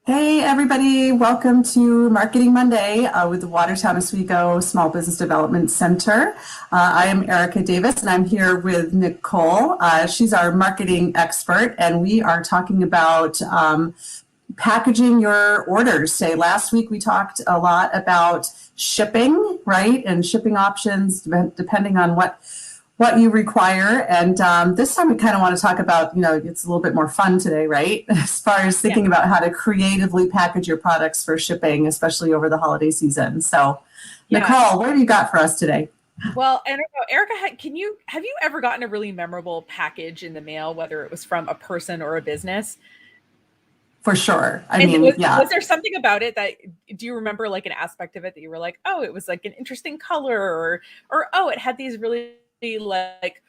Hey, everybody. Welcome to Marketing Monday with the Watertown Oswego Small Business Development Center. I am Erica Davis, and I'm here with Nicole. She's our marketing expert, and we are talking about packaging your orders. Say, last week we talked a lot about shipping, right? And shipping options depending on what you require. And this time we kind of want to talk about, it's a little bit more fun today, right? As far as Yeah. thinking about how to creatively package your products for shipping, especially over the holiday season. So, Yeah. Nicole, what have you got for us today? Well, and Erica, have you ever gotten a really memorable package in the mail, whether it was from a person or a business? For sure. I And mean, was yeah. there something about it that do you remember like an aspect of it that you were like, oh, it was like an interesting color or oh, it had these really like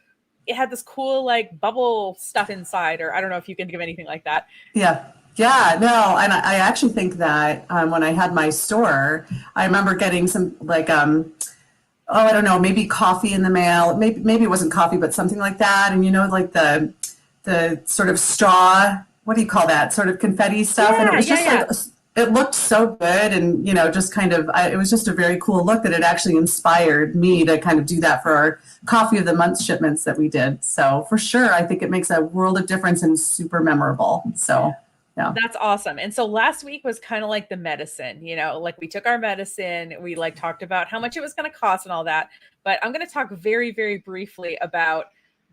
it had this cool like bubble stuff inside, or I don't know if you can think of anything like that. Yeah. Yeah, no, and I actually think that when I had my store, I remember getting some oh, I don't know, maybe coffee in the mail. Maybe it wasn't coffee, but something like that. And like the sort of straw, what do you call that? Sort of confetti stuff. And it Yeah, was yeah, just like yeah. it looked so good, and just kind of it was just a very cool look that it actually inspired me to kind of do that for our coffee of the month shipments that we did. So for sure, I think it makes a world of difference and super memorable. So yeah. That's awesome. And so last week was kind of like the medicine, like we took our medicine, we like talked about how much it was going to cost and all that. But I'm going to talk very, very briefly about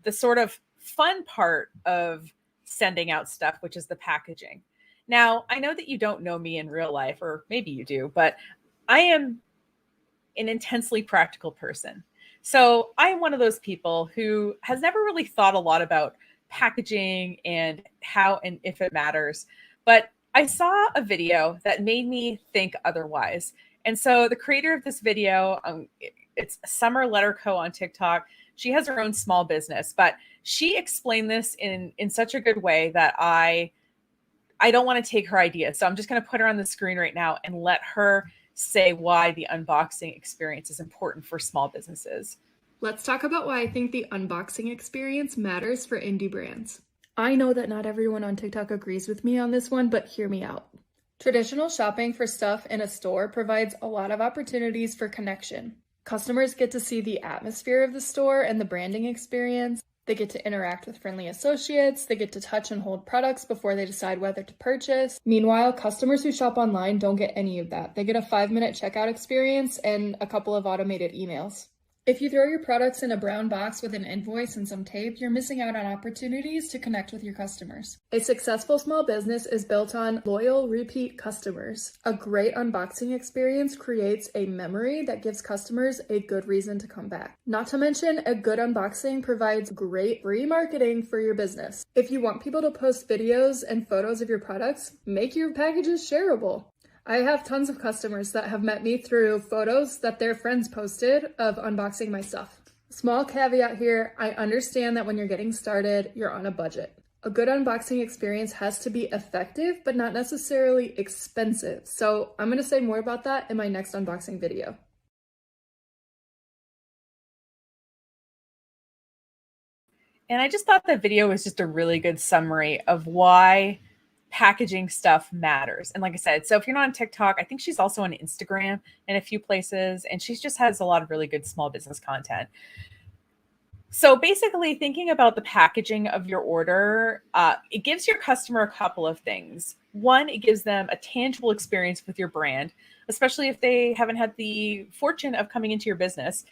the sort of fun part of sending out stuff, which is the packaging. Now, I know that you don't know me in real life, or maybe you do, but I am an intensely practical person. So I'm one of those people who has never really thought a lot about packaging and how and if it matters. But I saw a video that made me think otherwise. And so the creator of this video, it's Summer Letter Co. on TikTok. She has her own small business, but she explained this in such a good way that I don't want to take her idea. So I'm just going to put her on the screen right now and let her say why the unboxing experience is important for small businesses. Let's talk about why I think the unboxing experience matters for indie brands. I know that not everyone on TikTok agrees with me on this one, but hear me out. Traditional shopping for stuff in a store provides a lot of opportunities for connection. Customers get to see the atmosphere of the store and the branding experience. They get to interact with friendly associates. They get to touch and hold products before they decide whether to purchase. Meanwhile, customers who shop online don't get any of that. They get a 5-minute checkout experience and a couple of automated emails. If you throw your products in a brown box with an invoice and some tape, you're missing out on opportunities to connect with your customers. A successful small business is built on loyal, repeat customers. A great unboxing experience creates a memory that gives customers a good reason to come back. Not to mention, a good unboxing provides great remarketing for your business. If you want people to post videos and photos of your products, make your packages shareable. I have tons of customers that have met me through photos that their friends posted of unboxing my stuff. Small caveat here, I understand that when you're getting started, you're on a budget. A good unboxing experience has to be effective, but not necessarily expensive. So I'm going to say more about that in my next unboxing video. And I just thought that video was just a really good summary of why packaging stuff matters. And like I said, so if you're not on TikTok, I think she's also on Instagram and a few places, and she just has a lot of really good small business content. So basically, thinking about the packaging of your order, it gives your customer a couple of things. One, it gives them a tangible experience with your brand, especially if they haven't had the fortune of coming into your business.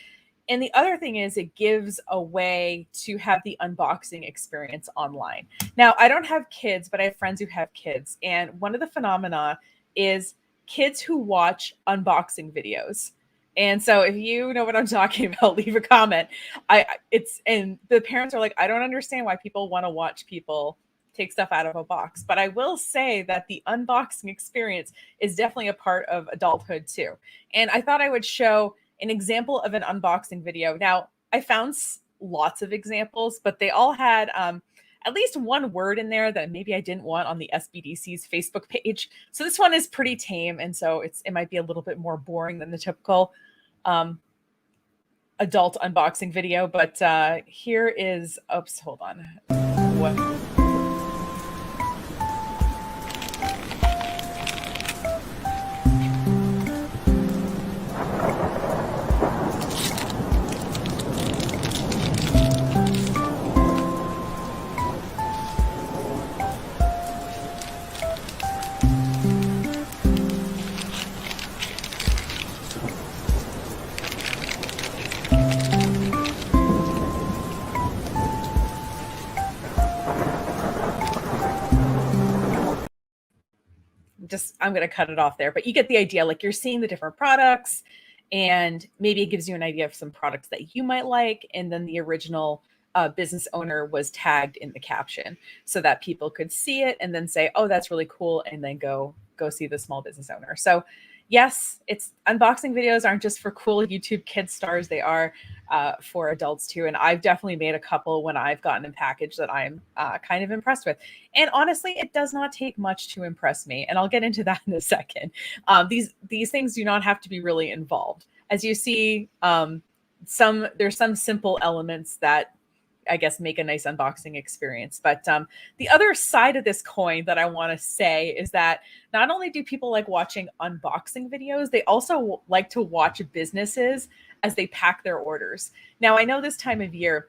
And the other thing is it gives a way to have the unboxing experience online. Now, I don't have kids, but I have friends who have kids. And one of the phenomena is kids who watch unboxing videos. And so if you know what I'm talking about, leave a comment. And the parents are like, I don't understand why people want to watch people take stuff out of a box. But I will say that the unboxing experience is definitely a part of adulthood too. And I thought I would show an example of an unboxing video. Now, I found lots of examples, but they all had at least one word in there that maybe I didn't want on the SBDC's Facebook page. So this one is pretty tame, and so it might be a little bit more boring than the typical adult unboxing video. But here is, oops, hold on. What? I'm going to cut it off there, but you get the idea. Like, you're seeing the different products, and maybe it gives you an idea of some products that you might like. And then the original business owner was tagged in the caption so that people could see it and then say, oh, that's really cool, and then go see the small business owner. So yes, it's unboxing videos aren't just for cool YouTube kid stars. They are for adults too. And I've definitely made a couple when I've gotten a package that I'm kind of impressed with. And honestly, it does not take much to impress me. And I'll get into that in a second. These things do not have to be really involved. As you see, there's some simple elements that I guess make a nice unboxing experience. But the other side of this coin that I want to say is that not only do people like watching unboxing videos, they also like to watch businesses as they pack their orders. Now, I know this time of year,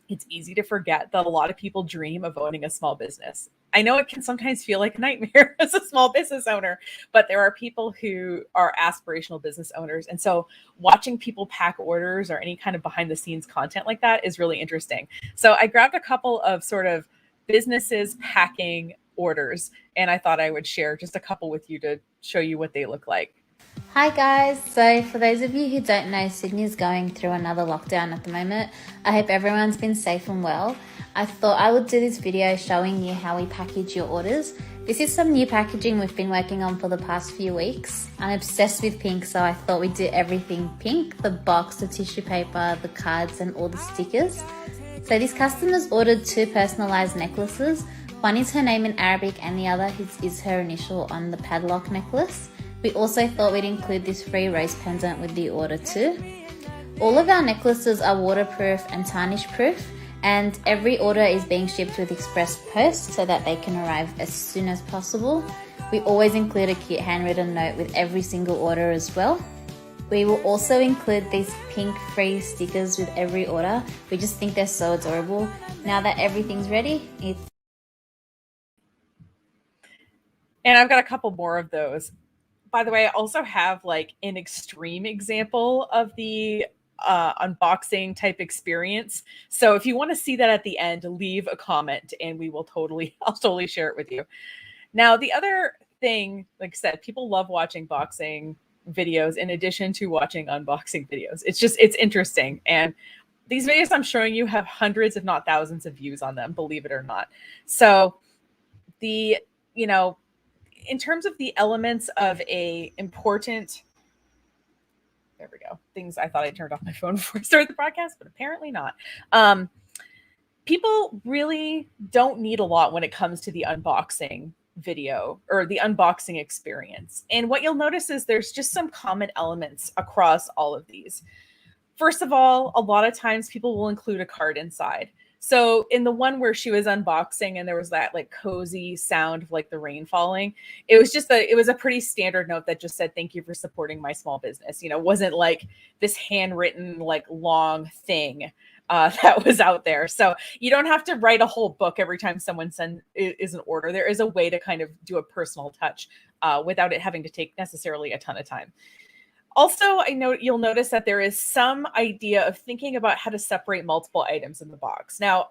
it's easy to forget that a lot of people dream of owning a small business. I know it can sometimes feel like a nightmare as a small business owner, but there are people who are aspirational business owners. And so watching people pack orders or any kind of behind the scenes content like that is really interesting. So I grabbed a couple of sort of businesses packing orders, and I thought I would share just a couple with you to show you what they look like. Hi guys, so for those of you who don't know, Sydney's going through another lockdown at the moment. I hope everyone's been safe and well. I thought I would do this video showing you how we package your orders. This is some new packaging we've been working on for the past few weeks. I'm obsessed with pink, so I thought we'd do everything pink: the box, the tissue paper, the cards, and all the stickers. So this customer's ordered 2 personalized necklaces. One is her name in Arabic and the other is her initial on the padlock necklace. We also thought we'd include this free rose pendant with the order too. All of our necklaces are waterproof and tarnish proof, and every order is being shipped with express post so that they can arrive as soon as possible. We always include a cute handwritten note with every single order as well. We will also include these pink free stickers with every order. We just think they're so adorable. Now that everything's ready, And I've got a couple more of those. By the way, I also have like an extreme example of the unboxing type experience. So if you want to see that at the end, leave a comment and I'll totally share it with you. Now, the other thing, like I said, people love watching boxing videos in addition to watching unboxing videos. It's interesting. And these videos I'm showing you have hundreds, if not thousands of views on them, believe it or not. So in terms of the elements of a important, there we go, things I thought I turned off my phone before I started the broadcast, but apparently not. People really don't need a lot when it comes to the unboxing video or the unboxing experience. And what you'll notice is there's just some common elements across all of these. First of all, a lot of times people will include a card inside. So in the one where she was unboxing and there was that like cozy sound of like the rain falling, it was a pretty standard note that just said, thank you for supporting my small business. It wasn't like this handwritten, like long thing that was out there. So you don't have to write a whole book every time someone is an order. There is a way to kind of do a personal touch without it having to take necessarily a ton of time. Also, you'll notice that there is some idea of thinking about how to separate multiple items in the box. Now,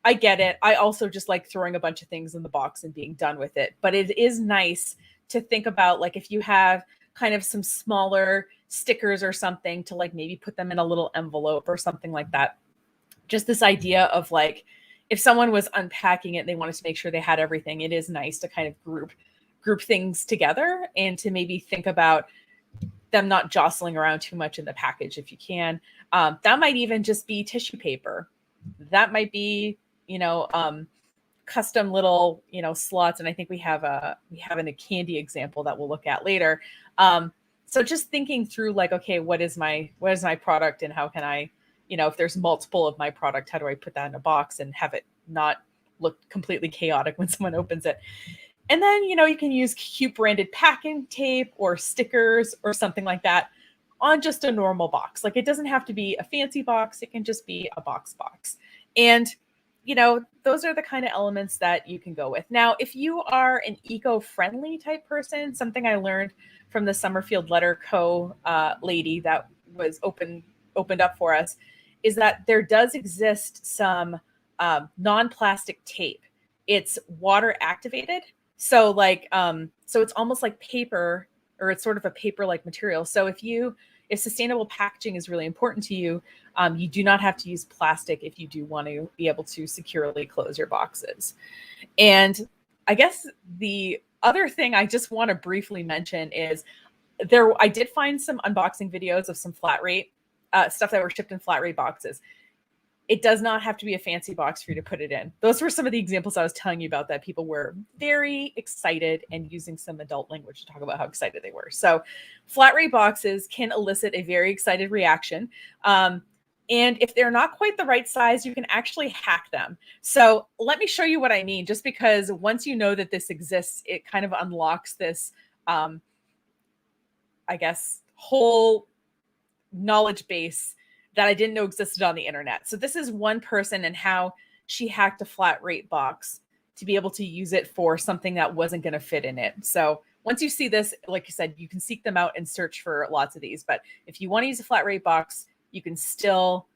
I get it. I also just like throwing a bunch of things in the box and being done with it. But it is nice to think about, like, if you have kind of some smaller stickers or something, to like maybe put them in a little envelope or something like that. Just this idea of like, if someone was unpacking it and they wanted to make sure they had everything, it is nice to kind of group things together and to maybe think about them not jostling around too much in the package if you can. That might even just be tissue paper. That might be, custom little, slots. And I think we have a candy example that we'll look at later. So just thinking through like, okay, what is my product and how can I, if there's multiple of my product, how do I put that in a box and have it not look completely chaotic when someone opens it? And then, you can use cute branded packing tape or stickers or something like that on just a normal box. Like, it doesn't have to be a fancy box. It can just be a box. And, those are the kind of elements that you can go with. Now, if you are an eco-friendly type person, something I learned from the Summerfield Letter Co. Lady that was opened up for us is that there does exist some non-plastic tape. It's water activated. So like, so it's almost like paper, or it's sort of a paper-like material. So if sustainable packaging is really important to you, you do not have to use plastic if you do want to be able to securely close your boxes. And I guess the other thing I just want to briefly mention is I did find some unboxing videos of some flat rate stuff that were shipped in flat rate boxes. It does not have to be a fancy box for you to put it in. Those were some of the examples I was telling you about that people were very excited and using some adult language to talk about how excited they were. So flat rate boxes can elicit a very excited reaction. And if they're not quite the right size, you can actually hack them. So let me show you what I mean, just because once you know that this exists, it kind of unlocks this, I guess, whole knowledge base that I didn't know existed on the internet. So this is one person and how she hacked a flat rate box to be able to use it for something that wasn't going to fit in it. So once you see this, like I said, you can seek them out and search for lots of these. But if you want to use a flat rate box, you can still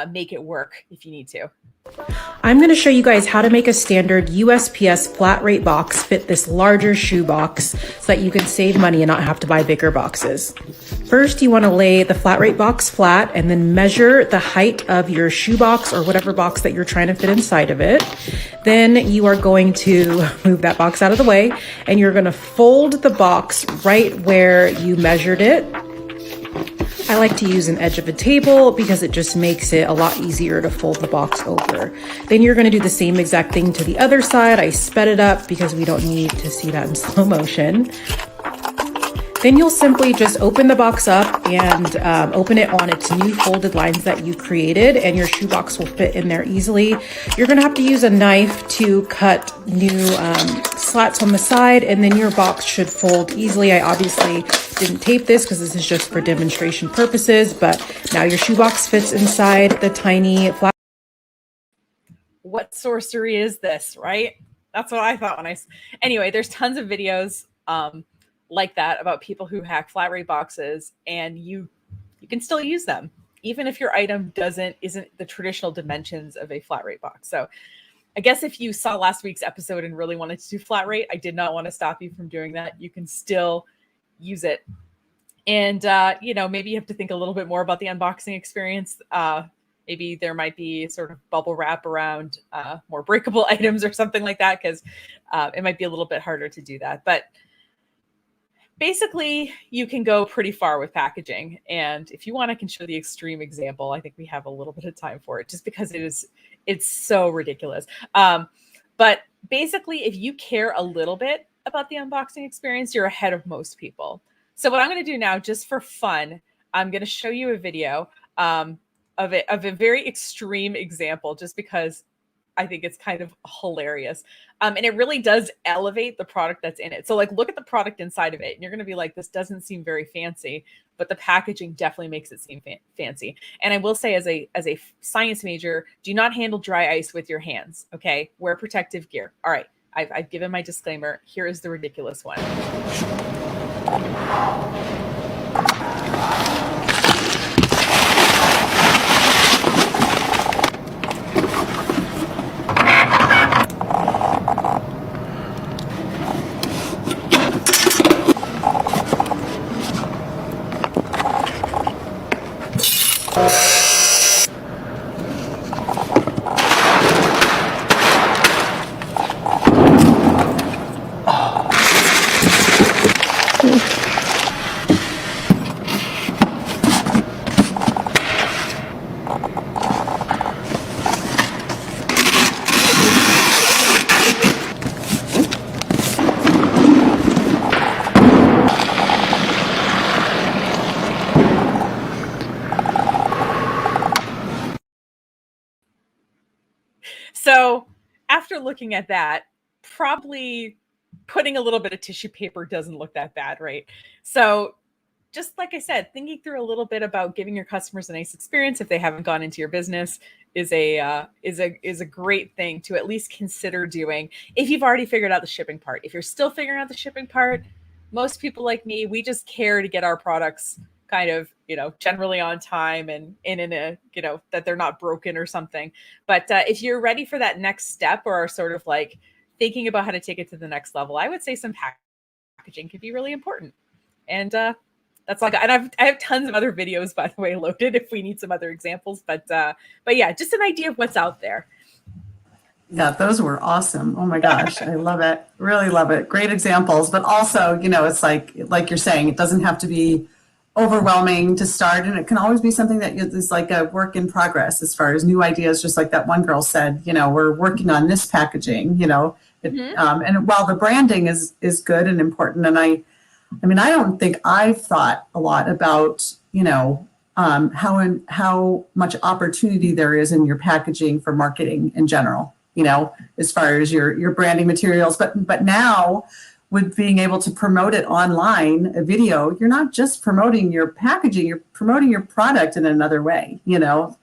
make it work if you need to. I'm going to show you guys how to make a standard USPS flat rate box fit this larger shoe box so that you can save money and not have to buy bigger boxes. First, you want to lay the flat rate box flat and then measure the height of your shoe box or whatever box that you're trying to fit inside of it. Then you are going to move that box out of the way and you're going to fold the box right where you measured it. I like to use an edge of a table because it just makes it a lot easier to fold the box over. Then you're going to do the same exact thing to the other side. I sped it up because we don't need to see that in slow motion. Then you'll simply just open the box up and open it on its new folded lines that you created, and your shoebox will fit in there easily. You're going to have to use a knife to cut new slats on the side, and then your box should fold easily. I obviously didn't tape this because this is just for demonstration purposes, but now your shoebox fits inside the tiny flat. What sorcery is this, right? That's what I thought anyway, there's tons of videos like that about people who hack flat rate boxes, and you can still use them even if your item isn't the traditional dimensions of a flat rate box. So I guess if you saw last week's episode and really wanted to do flat rate, I did not want to stop you from doing that. You can still use it. And maybe you have to think a little bit more about the unboxing experience. Maybe there might be sort of bubble wrap around more breakable items or something like that, because it might be a little bit harder to do that. But basically, you can go pretty far with packaging. And if you want, I can show the extreme example. I think we have a little bit of time for it just because it's so ridiculous. But basically, if you care a little bit about the unboxing experience, you're ahead of most people. So what I'm going to do now, just for fun, I'm going to show you a video of a very extreme example, just because I think it's kind of hilarious. And it really does elevate the product that's in it. So like, look at the product inside of it, and you're going to be like, this doesn't seem very fancy, but the packaging definitely makes it seem fancy. And I will say, as a science major, do not handle dry ice with your hands. Okay. Wear protective gear. All right. I've given my disclaimer. Here is the ridiculous one. So after looking at that, probably putting a little bit of tissue paper doesn't look that bad, right? So just like I said, thinking through a little bit about giving your customers a nice experience if they haven't gone into your business is a great thing to at least consider doing if you've already figured out the shipping part. If you're still figuring out the shipping part, most people like me, we just care to get our products kind of, generally on time and in a, that they're not broken or something. But if you're ready for that next step, or are sort of like thinking about how to take it to the next level, I would say some packaging could be really important. And that's like, and I have tons of other videos, by the way, loaded if we need some other examples. But yeah, just an idea of what's out there. Yeah, those were awesome. Oh my gosh, I love it. Really love it. Great examples, but also, it's like you're saying, it doesn't have to be overwhelming to start, and it can always be something that is like a work in progress as far as new ideas. Just like that one girl said, we're working on this packaging. And while the branding is good and important, and I mean, I don't think I've thought a lot about how much opportunity there is in your packaging for marketing in general. As far as your branding materials, but now with being able to promote it online, a video, you're not just promoting your packaging, you're promoting your product in another way. The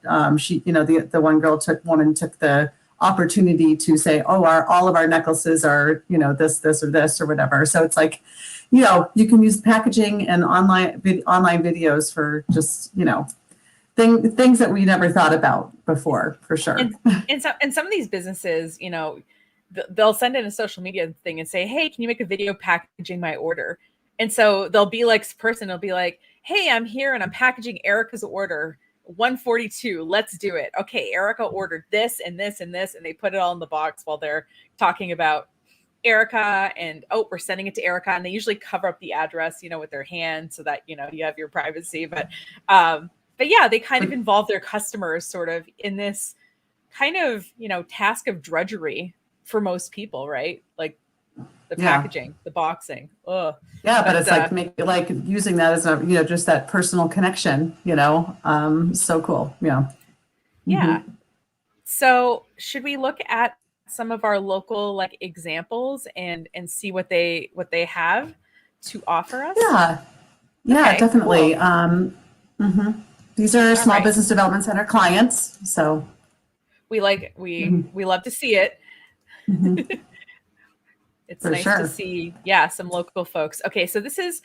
one girl took the opportunity to say, oh, all of our necklaces are, this or this or whatever. So it's like, you can use packaging and online videos for just, things that we never thought about before, for sure. And some of these businesses, they'll send in a social media thing and say, hey, can you make a video packaging my order? And so they'll be like, will be like, hey, I'm here and I'm packaging Erica's order 142. Let's do it. Okay, Erica ordered this and this and this, and they put it all in the box while they're talking about Erica and, oh, we're sending it to Erica. And they usually cover up the address, with their hand so that, you have your privacy. But yeah, they kind of involve their customers sort of in this kind of, task of drudgery for most people, right? Like the packaging, the boxing. Ugh. Yeah, but it's like using that as a, just that personal connection, so cool. Yeah. Yeah. So should we look at some of our local examples and see what they have to offer us? Yeah, Okay, definitely. cool. These are Small right. Business Development Center clients, so We love to see it. It's For nice sure. to see, some local folks. Okay, so this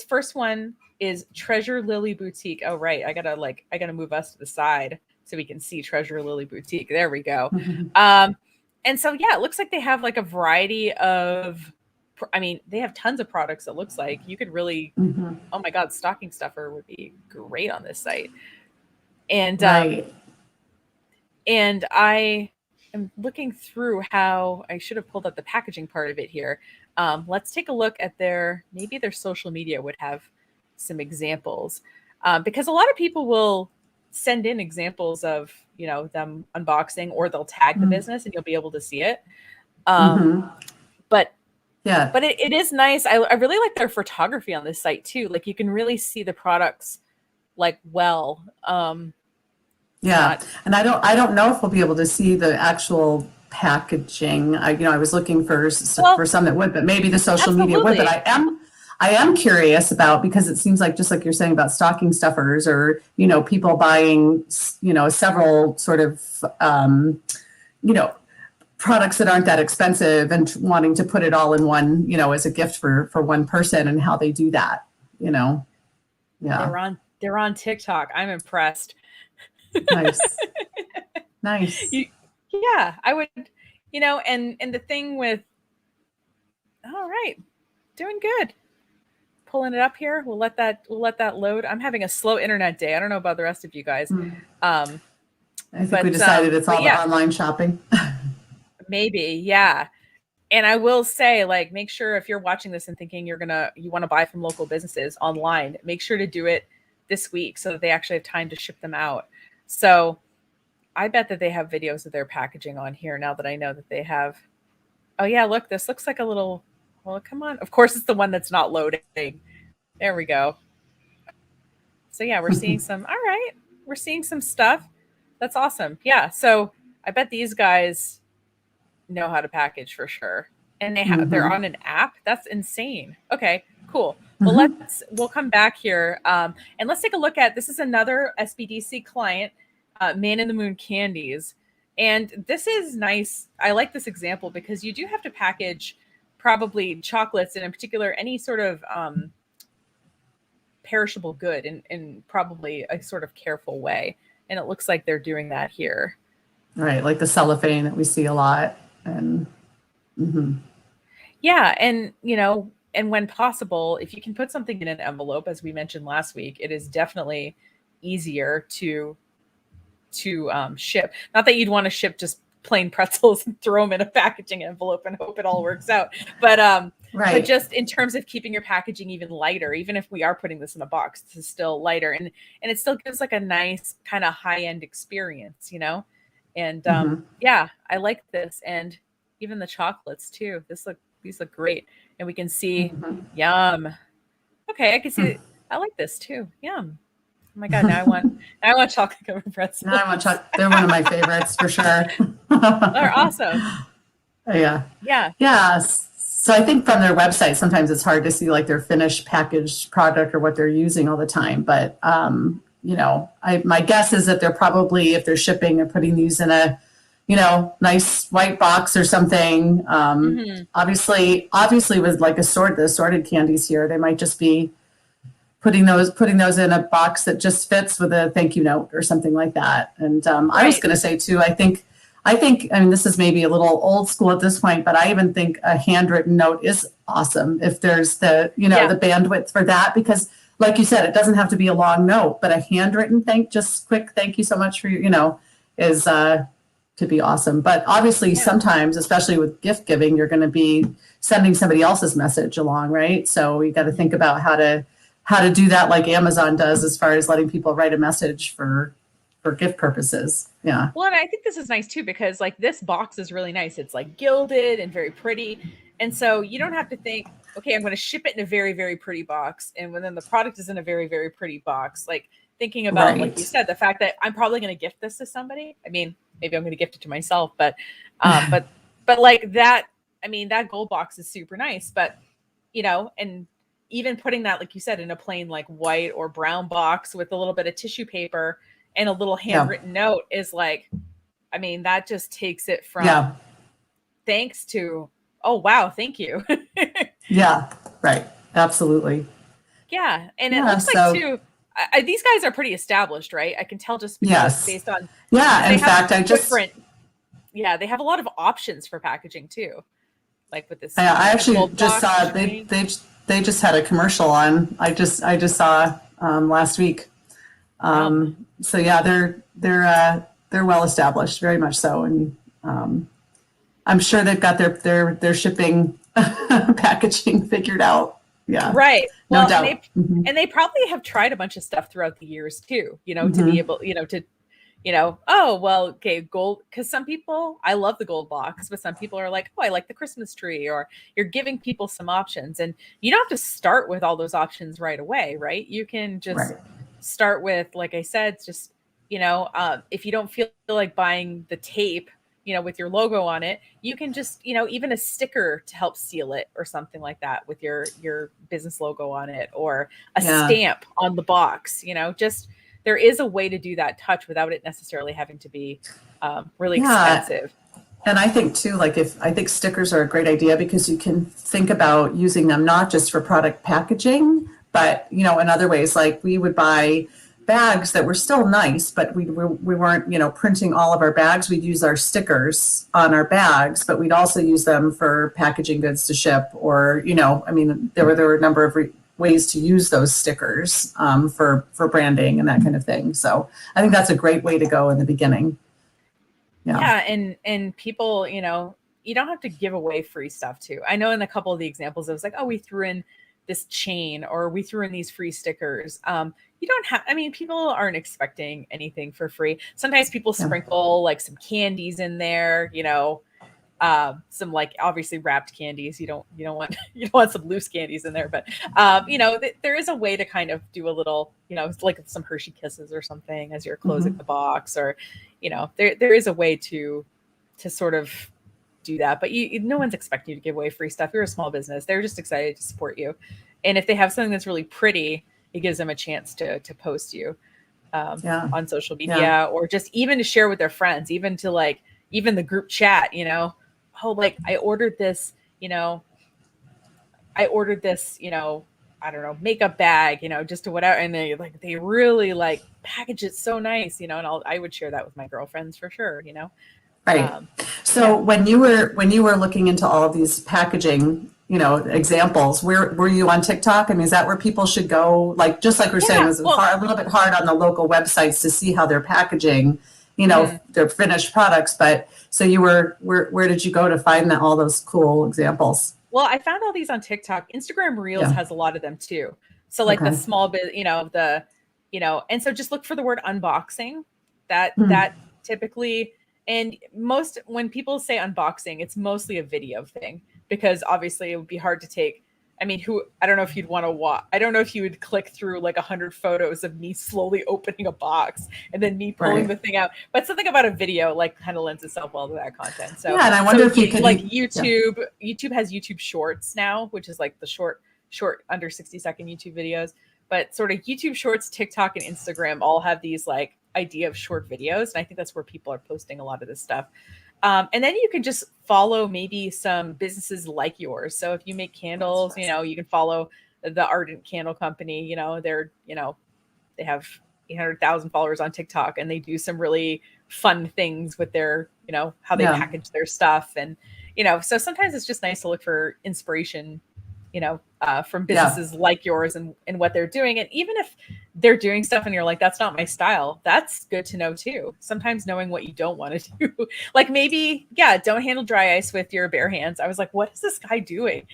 first one is Treasure Lily Boutique. Oh, right. I gotta move us to the side so we can see Treasure Lily Boutique. There we go. And so, it looks like they have a variety of, they have tons of products. It looks like you could really, oh my God, stocking stuffer would be great on this site. And, right. and I am looking through how I should have pulled up the packaging part of it here. Let's take a look at maybe their social media would have some examples, because a lot of people will send in examples of, them unboxing, or they'll tag the business and you'll be able to see it. But it is nice. I really like their photography on this site too. Like you can really see the products well. And I don't know if we'll be able to see the actual packaging. I was looking for some that would, but maybe the social media would. But I am curious about, because it seems like, just like you're saying about stocking stuffers, or people buying several sort of products that aren't that expensive and wanting to put it all in one, as a gift for one person, and how they do that. They're on TikTok. I'm impressed. Nice. I would, and the thing with, all right, doing good. Pulling it up here. We'll let that load. I'm having a slow internet day. I don't know about the rest of you guys. I think we decided it's all the online shopping. Maybe, yeah. And I will say, make sure if you're watching this and thinking you want to buy from local businesses online, make sure to do it this week so that they actually have time to ship them out. So I bet that they have videos of their packaging on here now that I know that they have. Oh yeah, look, this looks like a little, well, come on. Of course, it's the one that's not loading. There we go. So yeah, we're seeing we're seeing some stuff. That's awesome. Yeah. So I bet these guys know how to package for sure. And they're on an app. That's insane. Okay, cool. Well, we'll come back here. And let's take a look at, this is another SBDC client, Man in the Moon Candies. And this is nice. I like this example because you do have to package probably chocolates, and in particular, any sort of perishable good in probably a sort of careful way. And it looks like they're doing that here. Right, like the cellophane that we see a lot. And Yeah, and and when possible, if you can put something in an envelope, as we mentioned last week, it is definitely easier to ship. Not that you'd want to ship just plain pretzels and throw them in a packaging envelope and hope it all works out, but Right. just in terms of keeping your packaging even lighter, even if we are putting this in a box, this is still lighter, and it still gives like a nice kind of high end experience, And yeah, I like this, and even the chocolates too. These look great, and we can see. Yum. Okay, I can see. I like this too. Yum. Oh my god! Now I want chocolate covered pretzels. Now I want they're one of my favorites for sure. They're awesome. Yeah. Yeah. Yeah. So I think from their website, sometimes it's hard to see like their finished packaged product or what they're using all the time. But, my guess is that they're probably, if they're shipping, they're putting these in a, nice white box or something. Obviously with like the assorted candies here, they might just be putting those in a box that just fits with a thank you note or something like that. And I was going to say too, I think, this is maybe a little old school at this point, but I even think a handwritten note is awesome if there's the bandwidth for that, because like you said, it doesn't have to be a long note, but a handwritten quick thank you so much for your, is to be awesome. But obviously sometimes, especially with gift giving, you're going to be sending somebody else's message along, right? So you got to think about how to do that like Amazon does as far as letting people write a message for gift purposes. Yeah. Well, and I think this is nice too, because like this box is really nice. It's like gilded and very pretty. And so you don't have to think, okay, I'm going to ship it in a very, very pretty box. And then the product is in a very, very pretty box. Like thinking about, like you said, the fact that I'm probably going to gift this to somebody. I mean, maybe I'm going to gift it to myself, but like that, that gold box is super nice, but and even putting that, like you said, in a plain like white or brown box with a little bit of tissue paper and a little handwritten note is like, that just takes it from thanks to, oh, wow, thank you. Yeah, right. Absolutely. Yeah. And it looks like too, these guys are pretty established, right? I can tell just based on. Yeah. In fact, they have a lot of options for packaging too. Like with this. Yeah, I actually just saw they just had a commercial on. I just saw last week. So yeah, they're well established, very much so, and I'm sure they've got their shipping packaging figured out. Yeah, right. No well, doubt. And they probably have tried a bunch of stuff throughout the years too. To be able, gold. Because some people, I love the gold box, but some people are like, oh, I like the Christmas tree, or you're giving people some options, and you don't have to start with all those options right away, right? You can just start with, like I said, just if you don't feel like buying the tape, with your logo on it, you can just, even a sticker to help seal it or something like that with your business logo on it, or a stamp on the box, just there is a way to do that touch without it necessarily having to be really expensive. And I think too, I think stickers are a great idea, because you can think about using them not just for product packaging, but, in other ways. Like we would buy bags that were still nice, but we weren't, printing all of our bags. We'd use our stickers on our bags, but we'd also use them for packaging goods to ship, or, there were a number of ways to use those stickers for branding and that kind of thing. So I think that's a great way to go in the beginning. Yeah. And people, you don't have to give away free stuff too. I know in a couple of the examples, it was like, oh, we threw in this chain, or we threw in these free stickers. You don't have, people aren't expecting anything for free. Sometimes people sprinkle like some candies in there, some like obviously wrapped candies. You don't want some loose candies in there, but there is a way to kind of do a little, like some Hershey Kisses or something as you're closing the box, or, there is a way to sort of do that, but no one's expecting you to give away free stuff. You're a small business. They're just excited to support you. And if they have something that's really pretty, it gives them a chance to post you on social media, or just even to share with their friends, even to even the group chat, oh, I ordered this, I don't know, makeup bag, just to whatever. And they really package it so nice, and I would share that with my girlfriends for sure, Right. So when you were looking into all of these packaging, examples, where were you on TikTok? I mean, is that where people should go? Like, just like we're saying, Yeah, it was well, a little bit hard on the local websites to see how they're packaging, their finished products. But so where did you go to find all those cool examples? well, I found all these on TikTok. Instagram Reels Yeah. has a lot of them too. So like the Okay. small bit, and so just look for the word unboxing. That Hmm. that typically, and most when people say unboxing, it's mostly a video thing because obviously it would be hard to take. I mean, I don't know if you'd want to watch. I don't know if you would click through like 100 photos of me slowly opening a box and then me pulling Right. the thing out. But something about a video like kind of lends itself well to that content. So Yeah, and I wonder if you could like yeah. YouTube has YouTube Shorts now, which is like the short under 60-second YouTube videos. But sort of YouTube Shorts, TikTok, and Instagram all have these like idea of short videos, and I think that's where people are posting a lot of this stuff. And then you can just follow maybe some businesses like yours. So if you make candles, you can follow the Ardent Candle Company. They have 800,000 followers on TikTok, and they do some really fun things with their, how they Yeah. package their stuff. And, so sometimes it's just nice to look for inspiration, from businesses like yours and what they're doing. And even if they're doing stuff and you're like, that's not my style, that's good to know too. Sometimes knowing what you don't want to do, like maybe, don't handle dry ice with your bare hands. I was like, what is this guy doing?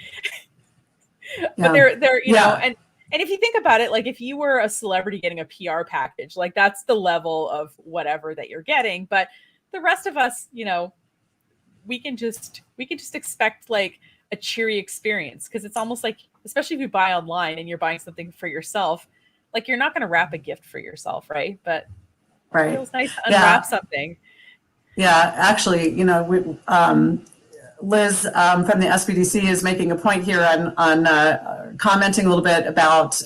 But they're, and if you think about it, like if you were a celebrity getting a PR package, like that's the level of whatever that you're getting. But the rest of us, we can just expect like a cheery experience, because it's almost like, especially if you buy online and you're buying something for yourself, like you're not going to wrap a gift for yourself, right? But Right. it feels nice to unwrap something. Yeah, actually, Liz from the SBDC is making a point here on commenting a little bit about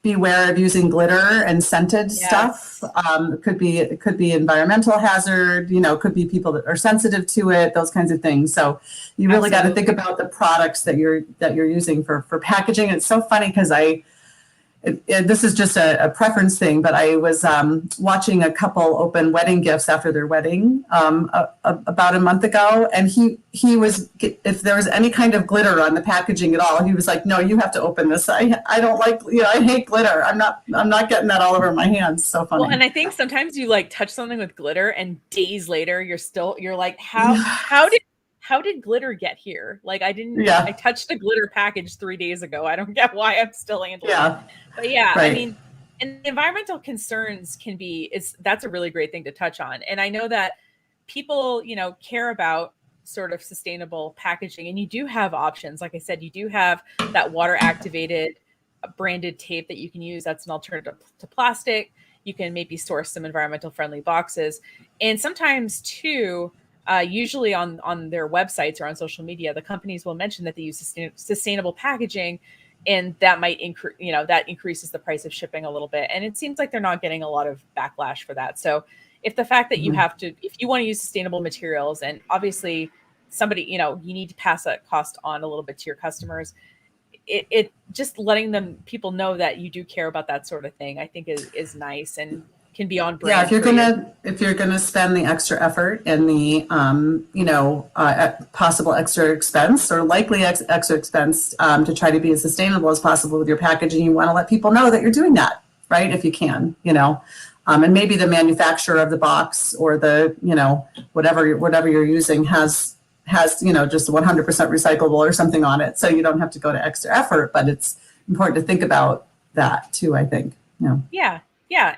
beware of using glitter and scented stuff. It could be environmental hazard. Could be people that are sensitive to it. Those kinds of things. So you really got to think about the products that you're using for packaging. It's so funny because this is just a preference thing, but I was watching a couple open wedding gifts after their wedding about a month ago, and he was, if there was any kind of glitter on the packaging at all, he was like, "No, you have to open this. I don't like, I hate glitter. I'm not getting that all over my hands." So funny. Well, and I think sometimes you like touch something with glitter, and days later you're like, how did glitter get here? Like I touched a glitter package 3 days ago. I don't get why I'm still handling it. But I mean, and the environmental concerns that's a really great thing to touch on. And I know that people, care about sort of sustainable packaging, and you do have options. Like I said, you do have that water activated branded tape that you can use. That's an alternative to plastic. You can maybe source some environmental friendly boxes. And sometimes too, usually on their websites or on social media, the companies will mention that they use sustainable packaging, and that might that increases the price of shipping a little bit. And it seems like they're not getting a lot of backlash for that. So if the fact that you have to, if you want to use sustainable materials, and obviously somebody, you need to pass that cost on a little bit to your customers, it just letting people know that you do care about that sort of thing, I think is nice and can be on brand. Yeah, if you're gonna spend the extra effort and the possible extra expense or likely extra expense to try to be as sustainable as possible with your packaging, you want to let people know that you're doing that, right? If you can, and maybe the manufacturer of the box or the whatever you're using has just 100% recyclable or something on it, so you don't have to go to extra effort. But it's important to think about that too, I think. Yeah,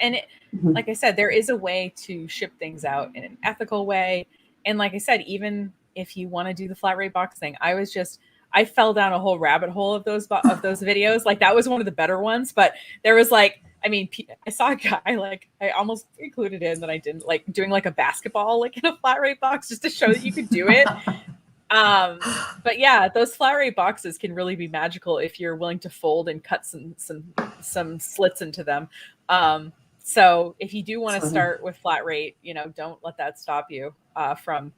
and like I said, there is a way to ship things out in an ethical way. And like I said, even if you want to do the flat rate box thing, I fell down a whole rabbit hole of those videos. Like that was one of the better ones, but there was like, I mean, I saw a guy, like I almost included in that I didn't, like doing like a basketball, like in a flat rate box just to show that you could do it. But yeah, those flat rate boxes can really be magical if you're willing to fold and cut some slits into them. So if you do want to start with flat rate, don't let that stop you from,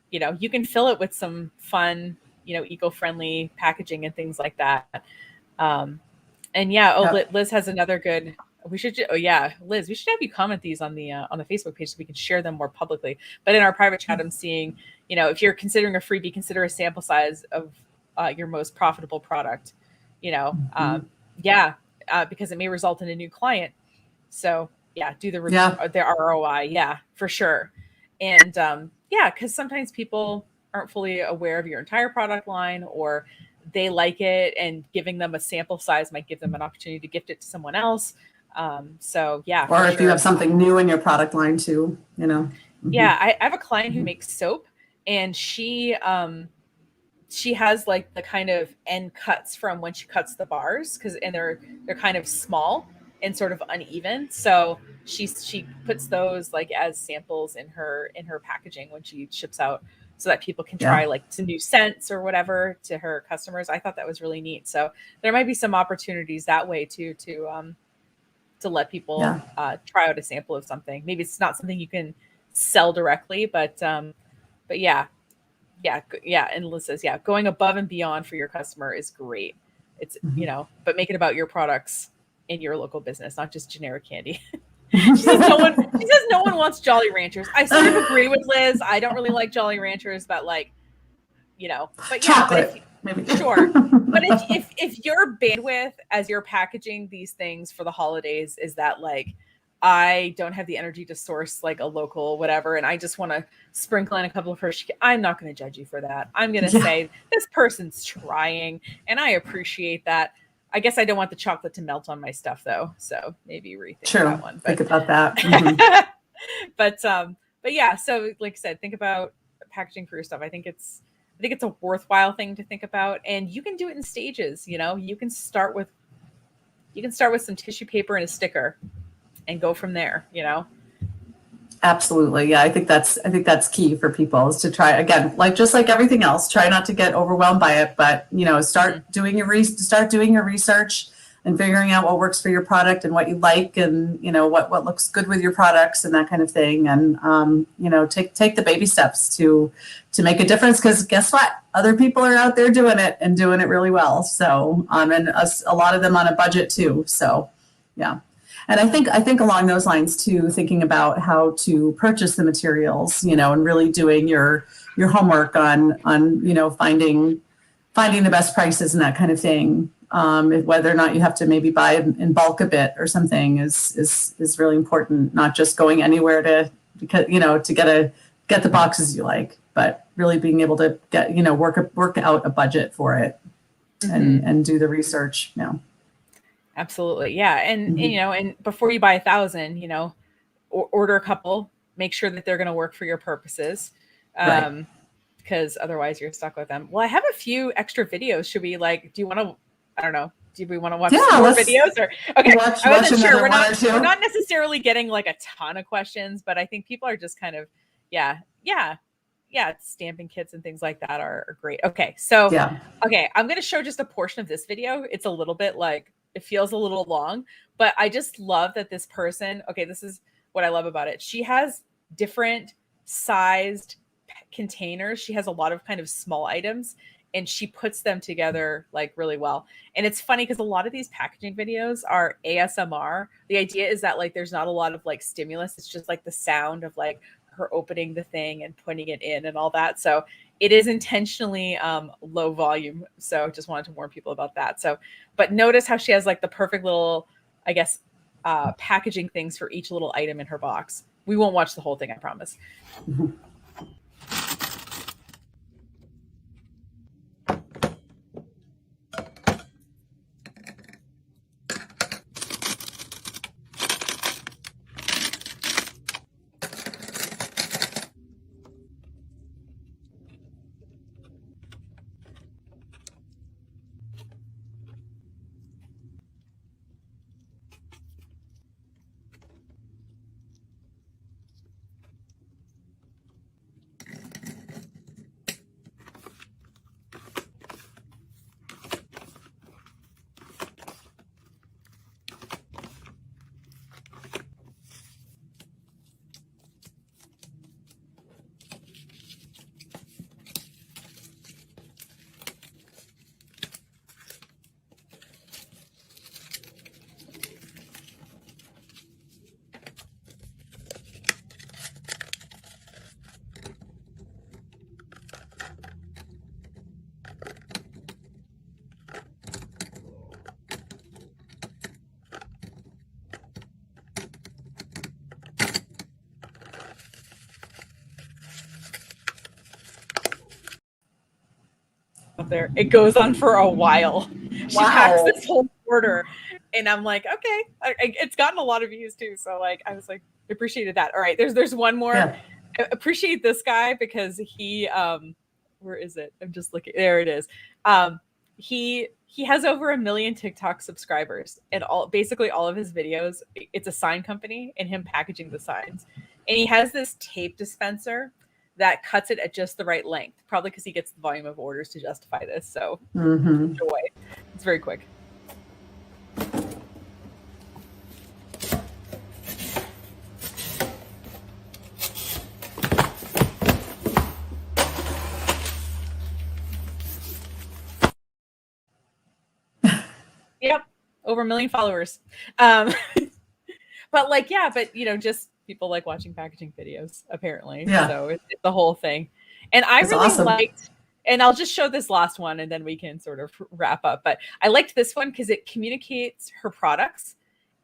you can fill it with some fun, eco-friendly packaging and things like that. And Liz has another good We should. Oh yeah, Liz, we should have you comment these on the Facebook page so we can share them more publicly. But in our private chat, I'm seeing, if you're considering a freebie, consider a sample size of your most profitable product. Yeah, because it may result in a new client. So yeah, do the ROI. Yeah, for sure. And yeah, because sometimes people aren't fully aware of your entire product line, or they like it, and giving them a sample size might give them an opportunity to gift it to someone else. So yeah. Or if you have something new in your product line too, Yeah, I have a client who makes soap, and she has like the kind of end cuts from when she cuts the bars, and they're kind of small and sort of uneven. So she puts those like as samples in her packaging when she ships out, so that people can try like some new scents or whatever to her customers. I thought that was really neat. So there might be some opportunities that way too, to let people try out a sample of something. Maybe it's not something you can sell directly, but yeah. And Liz says, going above and beyond for your customer is great. It's, but make it about your products in your local business, not just generic candy. She says no one wants Jolly Ranchers. I sort of agree with Liz. I don't really like Jolly Ranchers, but but chocolate, maybe. Sure. But if your bandwidth as you're packaging these things for the holidays is that like, I don't have the energy to source like a local whatever, and I just want to sprinkle in a couple of Hershey, I'm not going to judge you for that. I'm going to say this person's trying, and I appreciate that. I guess I don't want the chocolate to melt on my stuff though, so maybe rethink that one. Think about that. Mm-hmm. But yeah, so like I said, think about packaging for your stuff. I think it's a worthwhile thing to think about, and you can do it in stages. You can start with some tissue paper and a sticker, and go from there. Absolutely. Yeah. I think that's key for people, is to try, again, just like everything else, try not to get overwhelmed by it, but start doing your research and figuring out what works for your product and what you like, and what looks good with your products and that kind of thing. And take the baby steps to make a difference, because guess what? Other people are out there doing it and doing it really well. So and a lot of them on a budget too. So yeah. And I think along those lines too, thinking about how to purchase the materials, and really doing your homework on finding the best prices and that kind of thing. Whether or not you have to maybe buy in bulk a bit or something is really important. Not just going anywhere to get the boxes you like, but really being able to get work out a budget for it, and do the research. Yeah. Absolutely. Yeah. And, and before you buy 1,000, order a couple, make sure that they're going to work for your purposes. Because otherwise you're stuck with them. Well, I have a few extra videos. Should we do you want to, I don't know. Do we want to watch more videos or, okay. I wasn't sure. We're not necessarily getting like a ton of questions, but I think people are just kind of, stamping kits and things like that are great. Okay. So, okay. I'm going to show just a portion of this video. It's a little bit it feels a little long, but I just love that this person, this is what I love about it. She has different sized containers. She has a lot of kind of small items, and she puts them together really well. And it's funny because a lot of these packaging videos are ASMR. The idea is that there's not a lot of stimulus. It's just the sound of her opening the thing and putting it in and all that. So it is intentionally low volume. So just wanted to warn people about that. So, but notice how she has the perfect little, I guess, packaging things for each little item in her box. We won't watch the whole thing, I promise. Mm-hmm. out there. It goes on for a while. She packs Wow. this whole order, and I'm like, okay, it's gotten a lot of views too. So like, I was like, appreciated that. All right, there's one more. Yeah. I appreciate this guy because he where is it? I'm just looking. There it is. He has over 1 million TikTok subscribers, and basically all of his videos, it's a sign company and him packaging the signs. And he has this tape dispenser that cuts it at just the right length, probably because he gets the volume of orders to justify this. So enjoy. It's very quick. Yep, over 1 million followers. But like, yeah, but you know, just people like watching packaging videos, apparently. Yeah. So it's the whole thing. And I That's really awesome. liked, and I'll just show this last one and then we can sort of wrap up. But I liked this one because it communicates her products,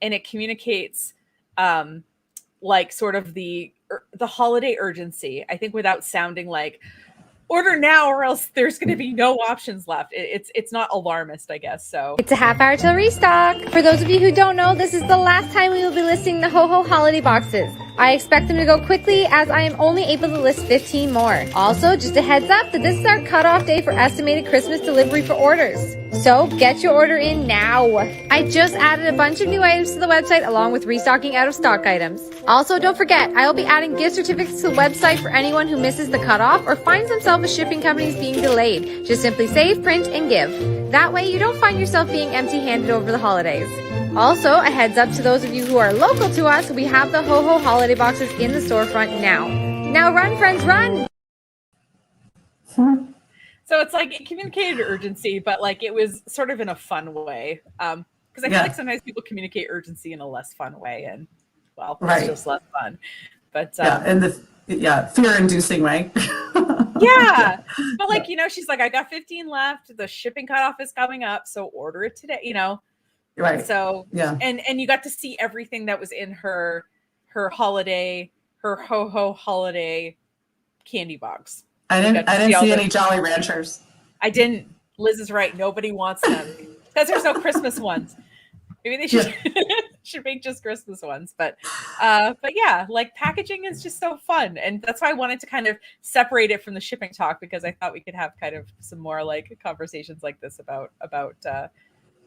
and it communicates like sort of the holiday urgency, I think, without sounding like order now or else there's going to be no options left. It's not alarmist, I guess. So It's a half hour till restock. For those of you who don't know, this is the last time we will be listing the Ho Ho holiday boxes. I expect them to go quickly as I am only able to list 15 more. Also, just a heads up that this is our cutoff day for estimated Christmas delivery for orders. So get your order in now. I just added a bunch of new items to the website along with restocking out of stock items. Also, don't forget, I will be adding gift certificates to the website for anyone who misses the cutoff or finds themselves with shipping companies being delayed. Just simply save, print, and give. That way you don't find yourself being empty-handed over the holidays. Also, a heads up to those of you who are local to us, we have the Ho Ho holiday boxes in the storefront now. Now run, friends, run! So it's like it communicated urgency, but like it was sort of in a fun way. Because I feel Yeah. like sometimes people communicate urgency in a less fun way, and well, Right. it's just less fun. But Yeah, and fear-inducing way. yeah, but like, you know, she's like, I got 15 left. The shipping cutoff is coming up, so order it today. You know, Right. so Yeah. and you got to see everything that was in her holiday, her Ho Ho holiday candy box. I got didn't to see all see the- any Jolly Ranchers. I didn't. Liz is right. Nobody wants them because there's no Christmas ones. Maybe they should should make just Christmas ones. But yeah, like packaging is just so fun, and that's why I wanted to kind of separate it from the shipping talk, because I thought we could have kind of some more like conversations like this about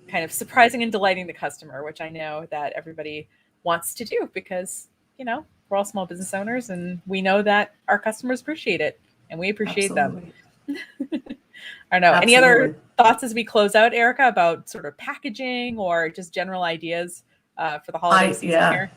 kind of surprising and delighting the customer, which I know that everybody wants to do because, you know, we're all small business owners and we know that our customers appreciate it and we appreciate them. I don't know. Any other Absolutely. thoughts as we close out, Erica, about sort of packaging or just general ideas for the holiday season here?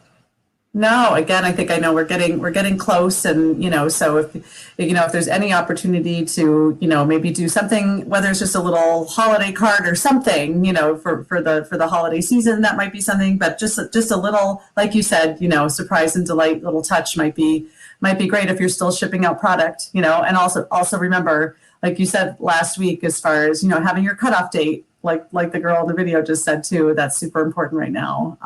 No, again, I think I know we're getting close, and you know, so if there's any opportunity to, you know, maybe do something, whether it's just a little holiday card or something, you know, for the holiday season, that might be something. But just a little, like you said, you know, surprise and delight, little touch might be great if you're still shipping out product, you know. And also remember, like you said last week, as far as, you know, having your cutoff date, like the girl in the video just said too, that's super important right now.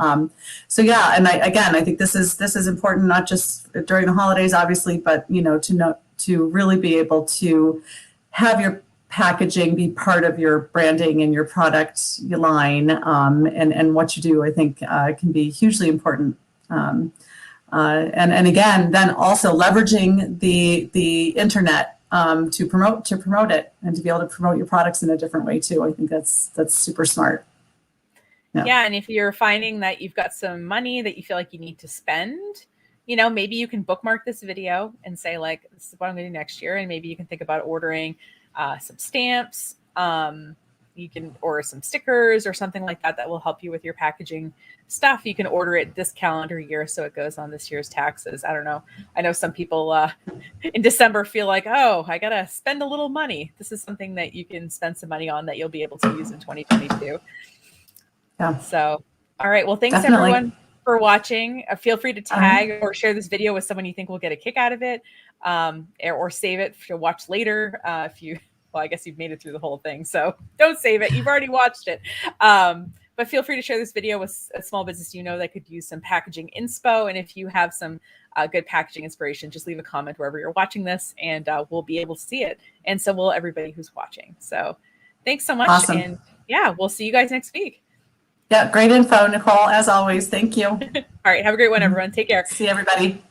So yeah, and I think this is important, not just during the holidays, obviously, but you know, to really be able to have your packaging be part of your branding and your product line, and what you do, I think can be hugely important. And again, then also leveraging the internet to promote it and to be able to promote your products in a different way too. I think that's super smart. Yeah, and if you're finding that you've got some money that you feel like you need to spend, you know, maybe you can bookmark this video and say like, this is what I'm going to do next year, and maybe you can think about ordering some stamps. You can order some stickers or something like that will help you with your packaging stuff. You can order it this calendar year so it goes on this year's taxes. I don't know. I know some people in December feel like, oh, I got to spend a little money. This is something that you can spend some money on that you'll be able to use in 2022. Yeah. So, all right. Well, thanks Definitely. everyone for watching. Feel free to tag or share this video with someone you think will get a kick out of it, or save it to watch later if you. Well, I guess you've made it through the whole thing, so don't save it. You've already watched it. But But feel free to share this video with a small business you know that could use some packaging inspo. And if you have some good packaging inspiration, just leave a comment wherever you're watching this, and we'll be able to see it. And so will everybody who's watching. So thanks so much. Awesome. And yeah, we'll see you guys next week. Yeah, great info, Nicole, as always. Thank you. All right. Have a great one, everyone. Take care. See everybody.